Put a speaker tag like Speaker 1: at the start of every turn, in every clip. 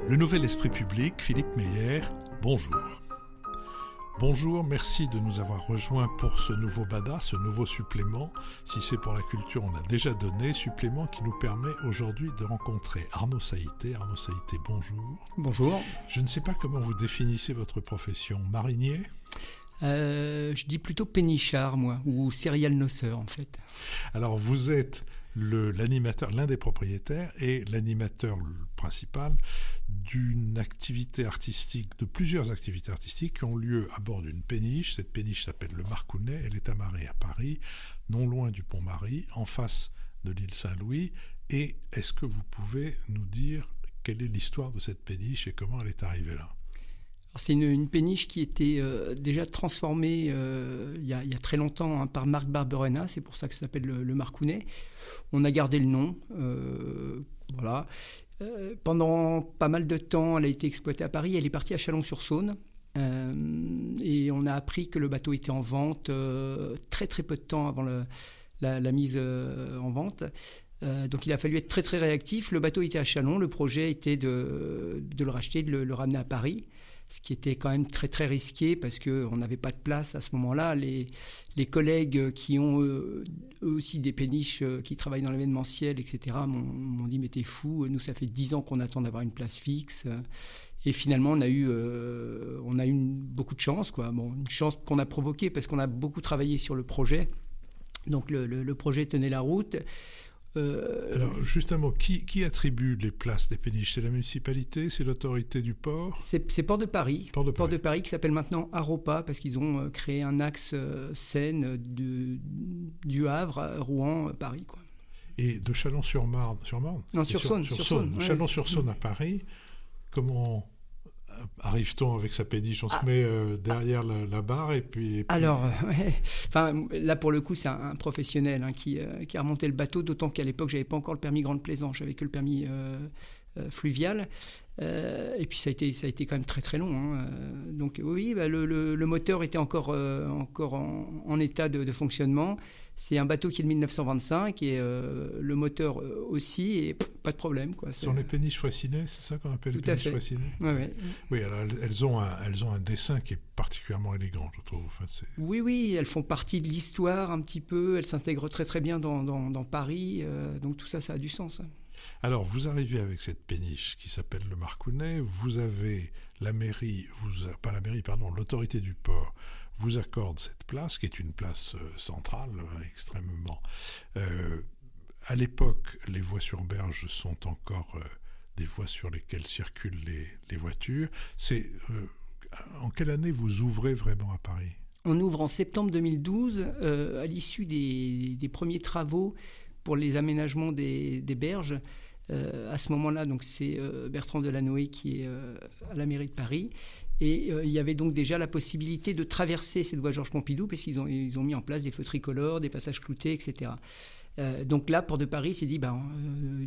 Speaker 1: Le Nouvel Esprit Public, Philippe Meyer, bonjour. Bonjour, merci de nous avoir rejoints pour ce nouveau BADA, ce nouveau supplément. Si c'est pour la culture, on a déjà donné, supplément qui nous permet aujourd'hui de rencontrer Arnaud Saïté. Arnaud Saïté, bonjour.
Speaker 2: Bonjour.
Speaker 1: Je ne sais pas comment vous définissez votre profession, marinier ?
Speaker 2: Je dis plutôt pénichard, moi, ou serial noceur, en fait.
Speaker 1: Alors, vous êtes l'animateur, l'un des propriétaires et l'animateur principal d'une activité artistique, de plusieurs activités artistiques qui ont lieu à bord d'une péniche. Cette péniche s'appelle le Marcounet, elle est amarrée à Paris, non loin du pont Marie, en face de l'île Saint-Louis. Et est-ce que vous pouvez nous dire quelle est l'histoire de cette péniche et comment elle est arrivée là ?
Speaker 2: C'est une péniche qui était déjà transformée il y a très longtemps par Marc Barberena, c'est pour ça que ça s'appelle le Marcounet. On a gardé le nom, voilà. Pendant pas mal de temps, elle a été exploitée à Paris, elle est partie à Chalon-sur-Saône. Et on a appris que le bateau était en vente très très peu de temps avant la mise en vente. Donc il a fallu être très très réactif. Le bateau était à Chalon, le projet était de le racheter, de le ramener à Paris. Ce qui était quand même très très risqué parce qu'on n'avait pas de place à ce moment-là. Les collègues qui ont eux aussi des péniches, qui travaillent dans l'événementiel, etc., m'ont dit « mais t'es fou, nous ça fait 10 ans qu'on attend d'avoir une place fixe ». Et finalement on a eu beaucoup de chance, quoi. Bon, une chance qu'on a provoquée parce qu'on a beaucoup travaillé sur le projet. Donc le projet tenait la route.
Speaker 1: Alors justement, qui attribue les places des péniches ? C'est la municipalité, c'est l'autorité du port ?
Speaker 2: C'est Port de Paris. Port de Paris qui s'appelle maintenant Aropa parce qu'ils ont créé un axe Seine du Havre à Rouen, Paris, quoi.
Speaker 1: Et de Chalon-sur-Marne,
Speaker 2: Non, sur Saône.
Speaker 1: De Chalon-sur-Saône à Paris, comment arrive-t-on avec sa péniche ? On se met derrière la barre et puis...
Speaker 2: Alors, là pour le coup, c'est un professionnel qui a remonté le bateau, d'autant qu'à l'époque, j'avais pas encore le permis grande plaisance, j'avais que le permis fluvial. Et puis ça a été quand même très très long. Donc oui, le moteur était encore en état de fonctionnement. C'est un bateau qui est de 1925 et le moteur aussi, et pas de problème, quoi.
Speaker 1: Ce sont les péniches Fraissinet, c'est ça qu'on appelle les péniches Fraissinet ?
Speaker 2: Ouais.
Speaker 1: Oui, alors elles ont un dessin qui est particulièrement élégant, je trouve. Enfin,
Speaker 2: oui, elles font partie de l'histoire un petit peu, elles s'intègrent très très bien dans Paris, donc tout ça a du sens.
Speaker 1: Alors, vous arrivez avec cette péniche qui s'appelle le Marcounet, vous avez l'autorité du port vous accorde cette place, qui est une place centrale, extrêmement... à l'époque, les voies sur berge sont encore des voies sur lesquelles circulent les voitures. En quelle année vous ouvrez vraiment à Paris ?
Speaker 2: On ouvre en septembre 2012, à l'issue des premiers travaux pour les aménagements des berges. À ce moment-là, donc, c'est Bertrand Delanoë qui est à la mairie de Paris. Et il y avait donc déjà la possibilité de traverser cette voie Georges Pompidou parce qu'ils ont mis en place des feux tricolores, des passages cloutés, etc. Donc là, Port de Paris s'est dit,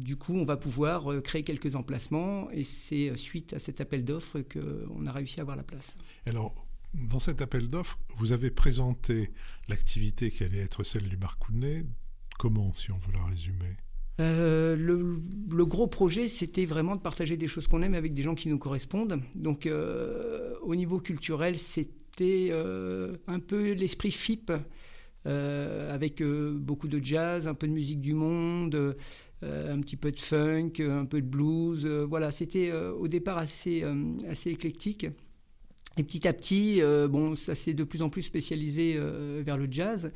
Speaker 2: du coup, on va pouvoir créer quelques emplacements. Et c'est suite à cet appel d'offres qu'on a réussi à avoir la place.
Speaker 1: Alors, dans cet appel d'offres, vous avez présenté l'activité qui allait être celle du Marcounet. Comment, si on veut la résumer ?
Speaker 2: Le gros projet, c'était vraiment de partager des choses qu'on aime avec des gens qui nous correspondent. Donc, au niveau culturel, c'était un peu l'esprit FIP, avec beaucoup de jazz, un peu de musique du monde, un petit peu de funk, un peu de blues. Voilà, c'était au départ assez éclectique. Et petit à petit, ça s'est de plus en plus spécialisé vers le jazz,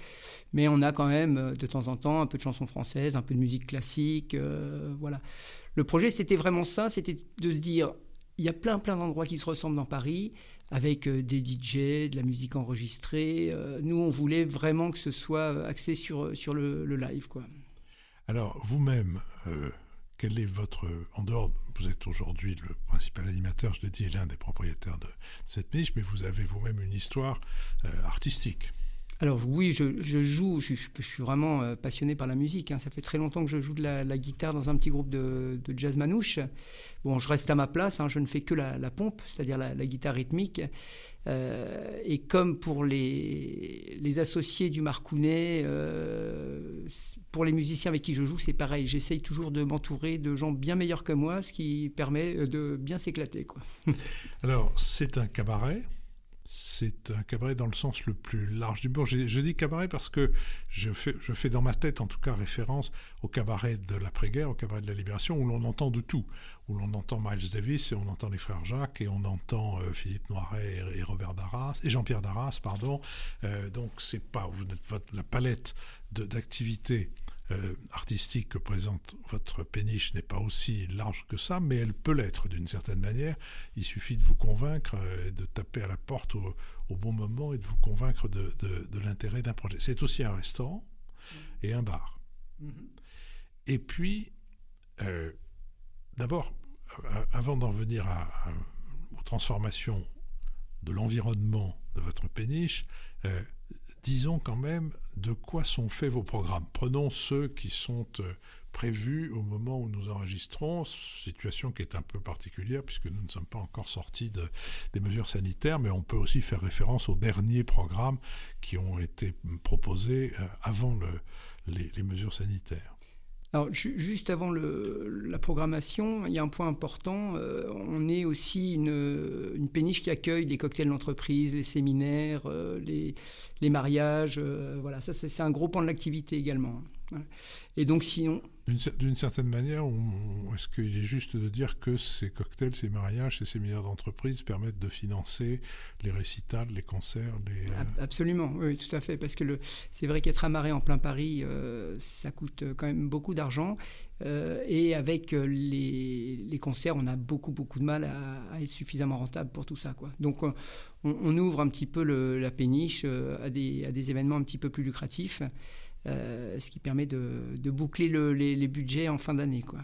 Speaker 2: mais on a quand même de temps en temps un peu de chansons françaises, un peu de musique classique, voilà. Le projet, c'était vraiment ça, c'était de se dire, il y a plein d'endroits qui se ressemblent dans Paris, avec des DJ, de la musique enregistrée. Nous, on voulait vraiment que ce soit axé sur le live, quoi.
Speaker 1: Alors, vous-même... quel est en dehors, vous êtes aujourd'hui le principal animateur, je l'ai dit, et l'un des propriétaires de cette péniche, mais vous avez vous-même une histoire artistique.
Speaker 2: Alors oui, je joue, je suis vraiment passionné par la musique, hein. Ça fait très longtemps que je joue de la guitare dans un petit groupe de jazz manouche. Bon, je reste à ma place, hein, je ne fais que la pompe, c'est-à-dire la guitare rythmique. Et comme pour les associés du Marcounet, pour les musiciens avec qui je joue, c'est pareil. J'essaye toujours de m'entourer de gens bien meilleurs que moi, ce qui permet de bien s'éclater, quoi.
Speaker 1: Alors, c'est un cabaret. C'est un cabaret dans le sens le plus large du mot. Je dis cabaret parce que je fais dans ma tête en tout cas référence au cabaret de l'après-guerre, au cabaret de la Libération, où l'on entend de tout, où l'on entend Miles Davis et on entend les frères Jacques et on entend Philippe Noiret et Robert Darras et Jean-Pierre Darras, pardon. Donc c'est pas la palette d'activités artistique que présente votre péniche n'est pas aussi large que ça, mais elle peut l'être d'une certaine manière. Il suffit de vous convaincre, de taper à la porte au bon moment et de vous convaincre de l'intérêt d'un projet. C'est aussi un restaurant et un bar. Et puis, d'abord, avant d'en venir aux transformations de l'environnement de votre péniche, disons quand même de quoi sont faits vos programmes. Prenons ceux qui sont prévus au moment où nous enregistrons, situation qui est un peu particulière puisque nous ne sommes pas encore sortis des mesures sanitaires, mais on peut aussi faire référence aux derniers programmes qui ont été proposés avant les mesures sanitaires.
Speaker 2: Alors, juste avant la programmation, il y a un point important. On est aussi une péniche qui accueille les cocktails d'entreprise, les séminaires, les mariages. Voilà, ça, c'est un gros pan de l'activité également. Et donc, sinon...
Speaker 1: D'une certaine manière, est-ce qu'il est juste de dire que ces cocktails, ces mariages, ces séminaires d'entreprise permettent de financer les récitals, les concerts
Speaker 2: Absolument, oui, tout à fait. Parce que c'est vrai qu'être amarré en plein Paris, ça coûte quand même beaucoup d'argent. Et avec les concerts, on a beaucoup de mal à être suffisamment rentable pour tout ça, quoi. Donc, on ouvre un petit peu la péniche à des événements un petit peu plus lucratifs. Ce qui permet de boucler les budgets en fin d'année, quoi.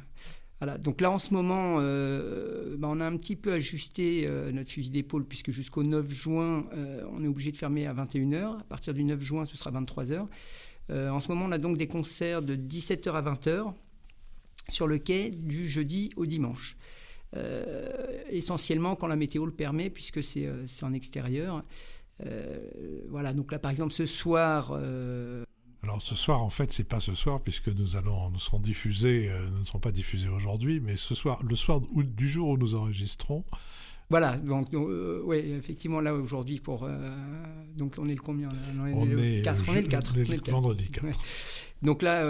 Speaker 2: Voilà. Donc là, en ce moment, on a un petit peu ajusté notre fusil d'épaule, puisque jusqu'au 9 juin, on est obligé de fermer à 21h. À partir du 9 juin, ce sera 23h. En ce moment, on a donc des concerts de 17h à 20h sur le quai du jeudi au dimanche. Essentiellement quand la météo le permet, puisque c'est en extérieur. Voilà, donc là, par exemple, ce soir...
Speaker 1: Alors ce soir, en fait, c'est pas ce soir puisque nous serons diffusés, ne seront pas diffusés aujourd'hui, mais ce soir, le soir du jour où nous enregistrons.
Speaker 2: Voilà, donc oui, effectivement, là aujourd'hui, donc on est le combien là
Speaker 1: on est le 4.
Speaker 2: On est le 4.
Speaker 1: Vendredi 4.
Speaker 2: Ouais. Donc là,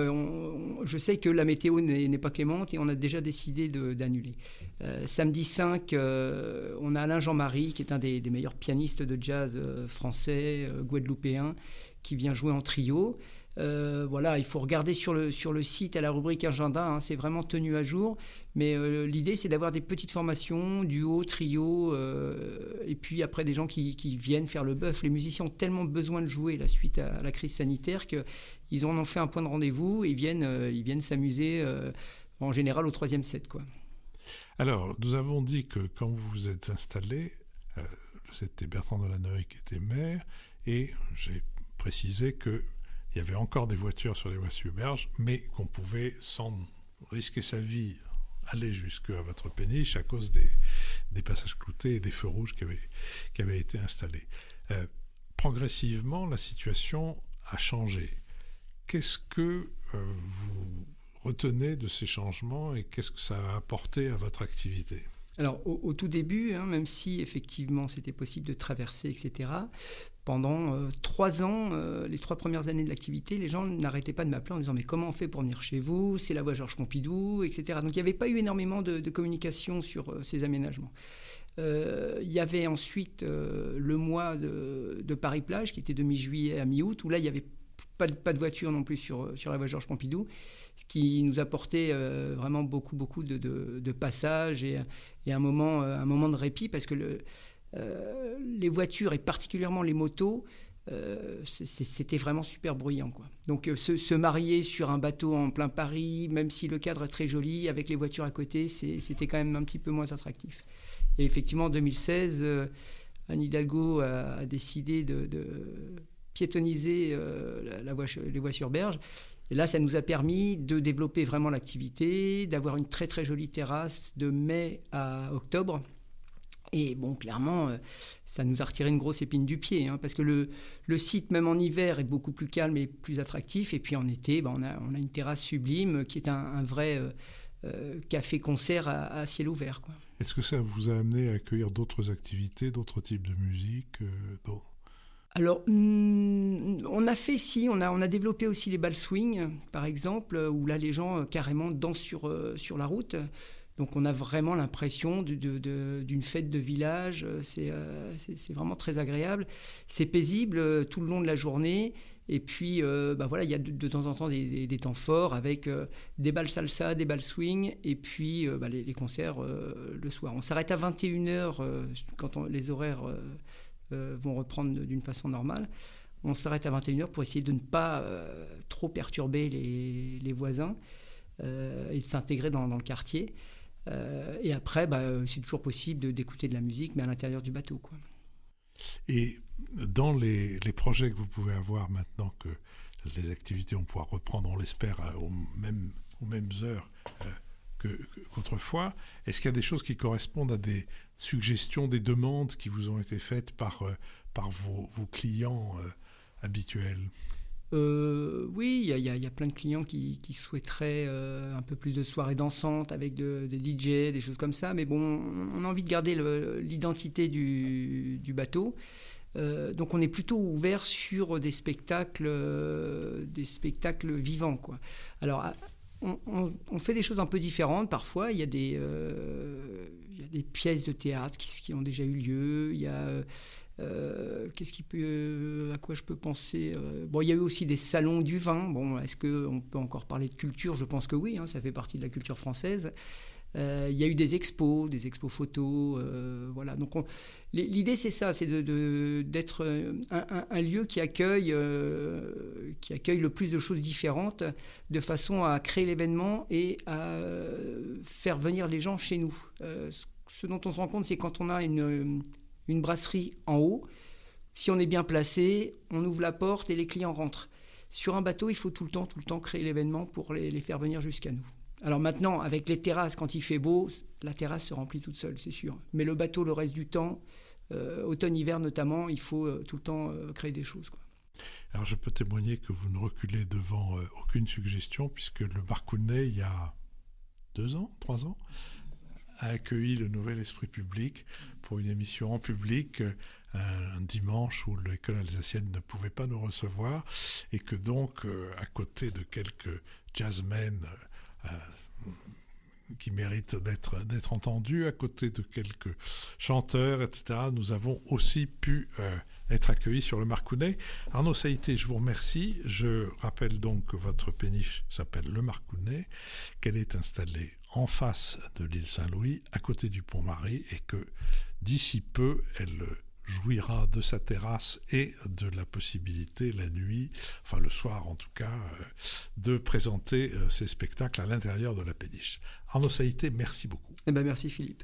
Speaker 2: je sais que la météo n'est pas clémente et on a déjà décidé d'annuler. Samedi 5, on a Alain Jean-Marie, qui est un des meilleurs pianistes de jazz français, guadeloupéen, qui vient jouer en trio. Voilà, il faut regarder sur le site à la rubrique agenda, hein, c'est vraiment tenu à jour, mais l'idée c'est d'avoir des petites formations, duo, trio, et puis après des gens qui viennent faire le bœuf. Les musiciens ont tellement besoin de jouer la suite à la crise sanitaire qu'ils en ont fait un point de rendez-vous et ils viennent s'amuser en général au 3e set, quoi.
Speaker 1: Alors, nous avons dit que quand vous vous êtes installé, c'était Bertrand Delanoë qui était maire, et j'ai précisé que il y avait encore des voitures sur les voies Suberge, mais qu'on pouvait, sans risquer sa vie, aller jusqu'à votre péniche à cause des passages cloutés et des feux rouges qui avaient été installés. Progressivement, la situation a changé. Qu'est-ce que vous retenez de ces changements et qu'est-ce que ça a apporté à votre activité ?
Speaker 2: Alors, au tout début, hein, même si effectivement c'était possible de traverser, etc., pendant 3 ans, les 3 premières années de l'activité, les gens n'arrêtaient pas de m'appeler en disant « Mais comment on fait pour venir chez vous ? C'est la voie Georges Pompidou, etc. » Donc, il n'y avait pas eu énormément de communication sur ces aménagements. Il y avait ensuite le mois de Paris-Plage, qui était de mi-juillet à mi-août, où là, il n'y avait pas de voiture non plus sur la voie Georges Pompidou, ce qui nous apportait vraiment beaucoup de passages et un moment de répit, parce que les voitures et particulièrement les motos, c'était vraiment super bruyant, quoi. Donc se marier sur un bateau en plein Paris, même si le cadre est très joli, avec les voitures à côté, c'était quand même un petit peu moins attractif. Et effectivement, en 2016, Anne Hidalgo a décidé de piétonniser les voies sur berge. Et là, ça nous a permis de développer vraiment l'activité, d'avoir une très très jolie terrasse de mai à octobre. Et bon, clairement, ça nous a retiré une grosse épine du pied, hein, parce que le site, même en hiver, est beaucoup plus calme et plus attractif. Et puis en été, on a une terrasse sublime qui est un vrai café-concert à ciel ouvert, quoi.
Speaker 1: Est-ce que ça vous a amené à accueillir d'autres activités, d'autres types de musique
Speaker 2: Alors, on a développé aussi les balles swing, par exemple, où là, les gens carrément dansent sur la route. Donc, on a vraiment l'impression d'une fête de village. C'est vraiment très agréable. C'est paisible tout le long de la journée. Et puis, voilà, il y a de temps en temps des temps forts avec des balles salsa, des balles swing, et puis les concerts le soir. On s'arrête à 21h quand les horaires vont reprendre d'une façon normale. On s'arrête à 21h pour essayer de ne pas trop perturber les voisins et de s'intégrer dans le quartier. Et après, c'est toujours possible d'écouter de la musique, mais à l'intérieur du bateau, quoi.
Speaker 1: Et dans les projets que vous pouvez avoir maintenant que les activités vont pouvoir reprendre, on l'espère, aux mêmes heures qu'autrefois, est-ce qu'il y a des choses qui correspondent à des suggestions, des demandes qui vous ont été faites par vos clients habituels ?
Speaker 2: Oui, il y a plein de clients qui souhaiteraient un peu plus de soirées dansantes avec des DJ, des choses comme ça. Mais bon, on a envie de garder l'identité du bateau. Donc on est plutôt ouvert sur des spectacles vivants, quoi. Alors on fait des choses un peu différentes parfois. Il y a des pièces de théâtre qui ont déjà eu lieu. Il y a à quoi je peux penser ? Il y a eu aussi des salons du vin. Bon, est-ce qu'on peut encore parler de culture ? Je pense que oui, hein, ça fait partie de la culture française. Il y a eu des expos photos. Voilà. Donc l'idée, c'est ça, c'est d'être un lieu qui accueille le plus de choses différentes, de façon à créer l'événement et à faire venir les gens chez nous. Ce dont on se rend compte, c'est quand on a une brasserie en haut, si on est bien placé, on ouvre la porte et les clients rentrent. Sur un bateau, il faut tout le temps créer l'événement pour les faire venir jusqu'à nous. Alors maintenant, avec les terrasses, quand il fait beau, la terrasse se remplit toute seule, c'est sûr. Mais le bateau, le reste du temps, automne-hiver notamment, il faut tout le temps créer des choses, quoi.
Speaker 1: Alors je peux témoigner que vous ne reculez devant aucune suggestion, puisque le Marcounet, il y a 3 ans, a accueilli le Nouvel Esprit Public pour une émission en public un dimanche où l'école alsacienne ne pouvait pas nous recevoir, et que donc, à côté de quelques jazzmen qui méritent d'être entendus, à côté de quelques chanteurs, etc., nous avons aussi pu être accueillis sur le Marcounet. Arnaud Saïté, je vous remercie. Je rappelle donc que votre péniche s'appelle le Marcounet, qu'elle est installée en face de l'île Saint-Louis, à côté du Pont-Marie, et que d'ici peu, elle jouira de sa terrasse et de la possibilité la nuit, enfin le soir en tout cas, de présenter ses spectacles à l'intérieur de la péniche. Arnaud Saïté, merci beaucoup.
Speaker 2: Merci Philippe.